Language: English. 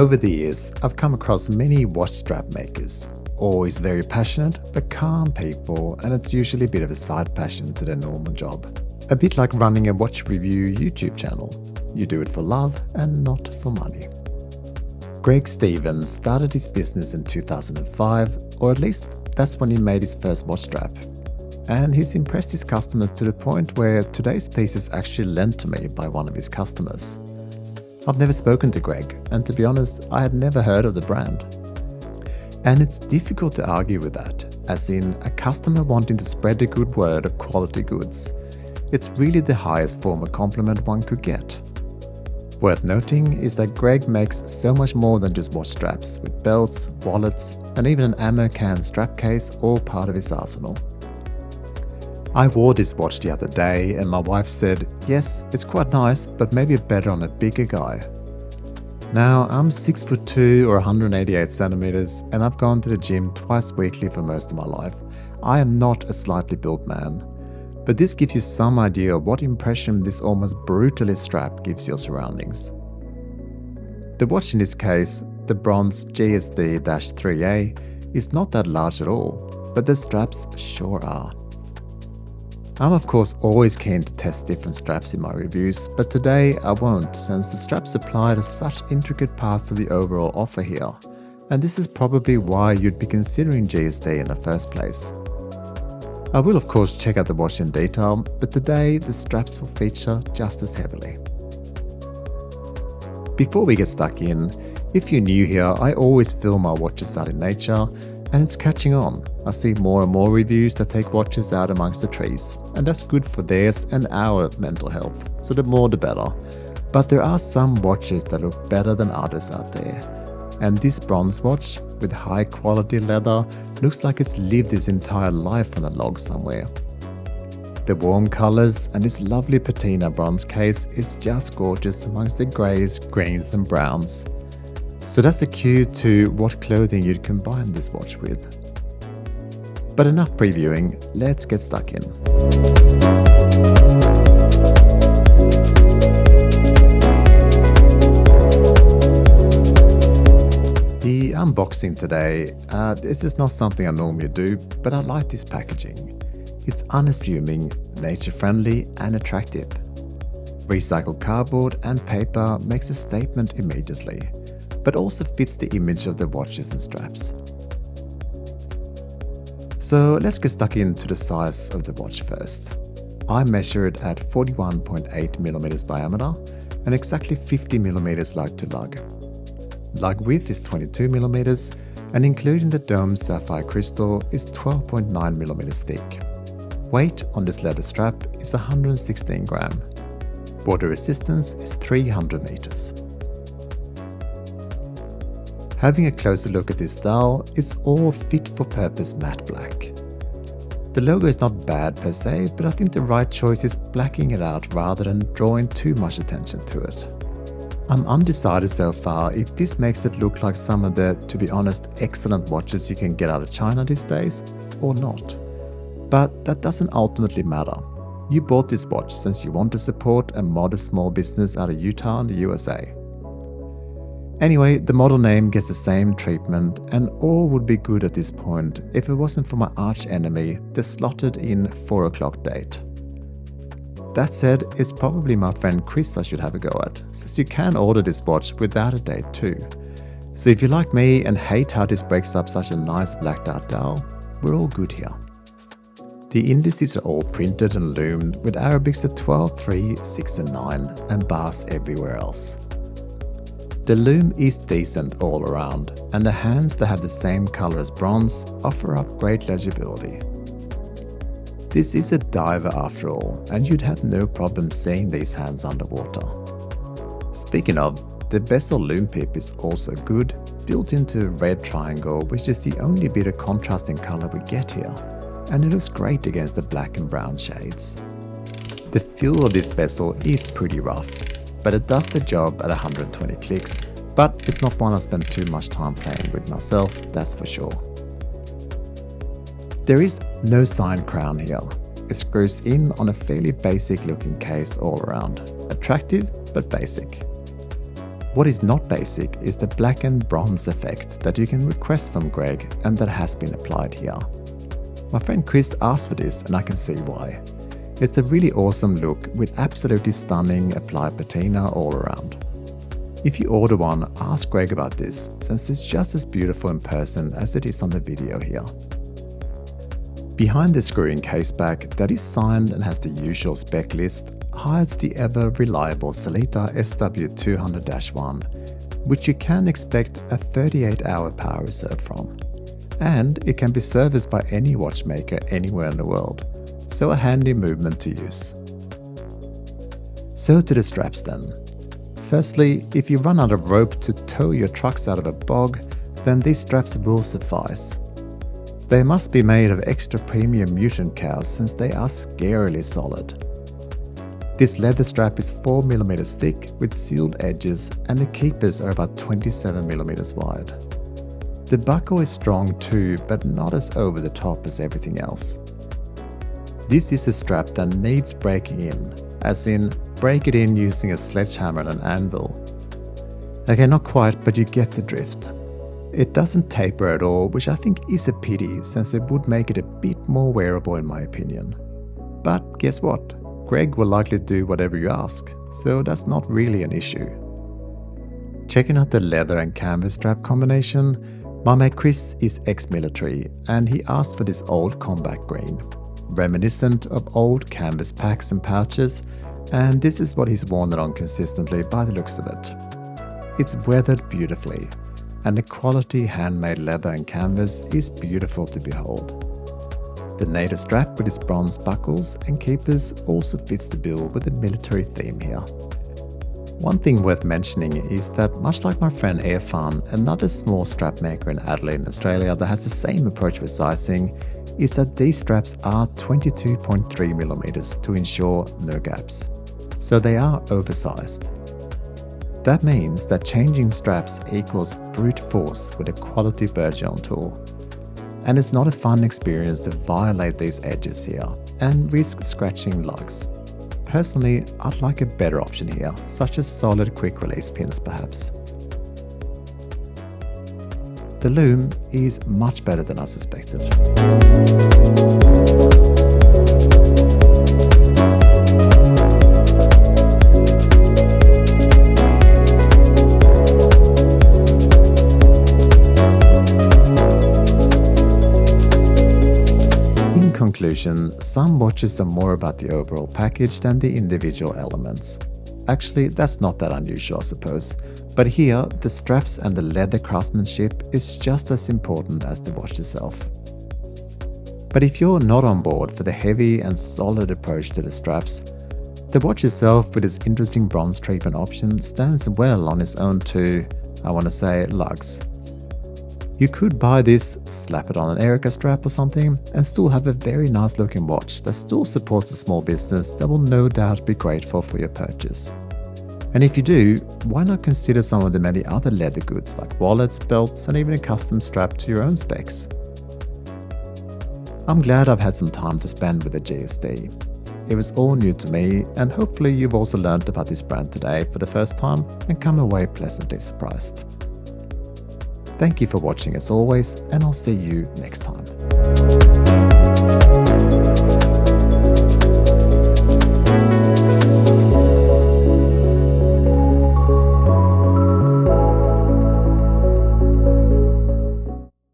Over the years, I've come across many watch strap makers, always very passionate but calm people, and it's usually a bit of a side passion to their normal job. A bit like running a watch review YouTube channel. You do it for love and not for money. Greg Stevens started his business in 2005, or at least that's when he made his first watch strap. And he's impressed his customers to the point where today's piece is actually lent to me by one of his customers. I've never spoken to Greg, and to be honest, I had never heard of the brand. And it's difficult to argue with that, as in a customer wanting to spread the good word of quality goods. It's really the highest form of compliment one could get. Worth noting is that Greg makes so much more than just watch straps, with belts, wallets, and even an ammo can strap case all part of his arsenal. I wore this watch the other day and my wife said, yes, it's quite nice, but maybe better on a bigger guy. Now, I'm 6'2" or 188 centimeters, and I've gone to the gym twice weekly for most of my life. I am not a slightly built man. But this gives you some idea of what impression this almost brutalist strap gives your surroundings. The watch in this case, the bronze GSD5B, is not that large at all, but the straps sure are. I'm of course always keen to test different straps in my reviews, but today I won't, since the straps applied are such intricate parts to the overall offer here, and this is probably why you'd be considering GSD in the first place. I will of course check out the watch in detail, but today the straps will feature just as heavily. Before we get stuck in, if you're new here, I always film my watches out in nature, and it's catching on. I see more and more reviews that take watches out amongst the trees, and that's good for theirs and our mental health, so the more the better. But there are some watches that look better than others out there, and this bronze watch, with high quality leather, looks like it's lived its entire life on a log somewhere. The warm colors and this lovely patina bronze case is just gorgeous amongst the greys, greens and browns. So that's a cue to what clothing you'd combine this watch with. But enough previewing, let's get stuck in. The unboxing today, this is not something I normally do, but I like this packaging. It's unassuming, nature-friendly and attractive. Recycled cardboard and paper makes a statement immediately, but also fits the image of the watches and straps. So let's get stuck into the size of the watch first. I measure it at 41.8mm diameter and exactly 50mm lug to lug. Lug width is 22mm, and including the dome sapphire crystal is 12.9mm thick. Weight on this leather strap is 116 gram. Water resistance is 300 meters. Having a closer look at this dial, it's all fit for purpose matte black. The logo is not bad per se, but I think the right choice is blacking it out rather than drawing too much attention to it. I'm undecided so far if this makes it look like some of the, to be honest, excellent watches you can get out of China these days, or not. But that doesn't ultimately matter. You bought this watch since you want to support a modest small business out of Utah in the USA. Anyway, the model name gets the same treatment, and all would be good at this point if it wasn't for my arch enemy, the slotted in 4 o'clock date. That said, it's probably my friend Chris I should have a go at, since you can order this watch without a date too. So if you're like me and hate how this breaks up such a nice blacked out dial, we're all good here. The indices are all printed and loomed with Arabics at 12, 3, 6 and 9 and bars everywhere else. The lume is decent all around, and the hands that have the same color as bronze offer up great legibility. This is a diver after all, and you'd have no problem seeing these hands underwater. Speaking of, the Bezel lume pip is also good, built into a red triangle, which is the only bit of contrasting color we get here, and it looks great against the black and brown shades. The feel of this bezel is pretty rough, but it does the job at 120 clicks, but it's not one I spend too much time playing with myself, that's for sure. There is no sign crown here. It screws in on a fairly basic looking case all around. Attractive, but basic. What is not basic is the black and bronze effect that you can request from Greg and that has been applied here. My friend Chris asked for this and I can see why. It's a really awesome look with absolutely stunning applied patina all around. If you order one, ask Greg about this, since it's just as beautiful in person as it is on the video here. Behind the screw-in caseback that is signed and has the usual spec list hides the ever-reliable Sellita SW200-1, which you can expect a 38-hour power reserve from. And it can be serviced by any watchmaker anywhere in the world, so a handy movement to use. So to the straps then. Firstly, if you run out of rope to tow your trucks out of a bog, then these straps will suffice. They must be made of extra premium mutant cows since they are scarily solid. This leather strap is 4mm thick with sealed edges and the keepers are about 27mm wide. The buckle is strong too, but not as over the top as everything else. This is a strap that needs breaking in, as in break it in using a sledgehammer and an anvil. Okay, not quite, but you get the drift. It doesn't taper at all, which I think is a pity since it would make it a bit more wearable in my opinion. But guess what? Greg will likely do whatever you ask, so that's not really an issue. Checking out the leather and canvas strap combination, my mate Chris is ex-military and he asked for this old combat green, reminiscent of old canvas packs and pouches, and this is what he's worn it on consistently by the looks of it. It's weathered beautifully, and the quality handmade leather and canvas is beautiful to behold. The native strap with its bronze buckles and keepers also fits the bill with the military theme here. One thing worth mentioning is that much like my friend Irfan, another small strap maker in Adelaide, Australia that has the same approach with sizing, is that these straps are 22.3mm to ensure no gaps. So they are oversized. That means that changing straps equals brute force with a quality Bezel tool. And it's not a fun experience to violate these edges here and risk scratching lugs. Personally, I'd like a better option here, such as solid quick release pins perhaps. The Lume is much better than I suspected. In conclusion, some watches are more about the overall package than the individual elements. Actually, that's not that unusual, I suppose, but here the straps and the leather craftsmanship is just as important as the watch itself. But if you're not on board for the heavy and solid approach to the straps, the watch itself with its interesting bronze treatment option stands well on its own two, I want to say, lugs. You could buy this, slap it on an Erica strap or something, and still have a very nice looking watch that still supports a small business that will no doubt be grateful for your purchase. And if you do, why not consider some of the many other leather goods like wallets, belts, and even a custom strap to your own specs? I'm glad I've had some time to spend with the GSD. It was all new to me, and hopefully you've also learned about this brand today for the first time and come away pleasantly surprised. Thank you for watching as always, and I'll see you next time.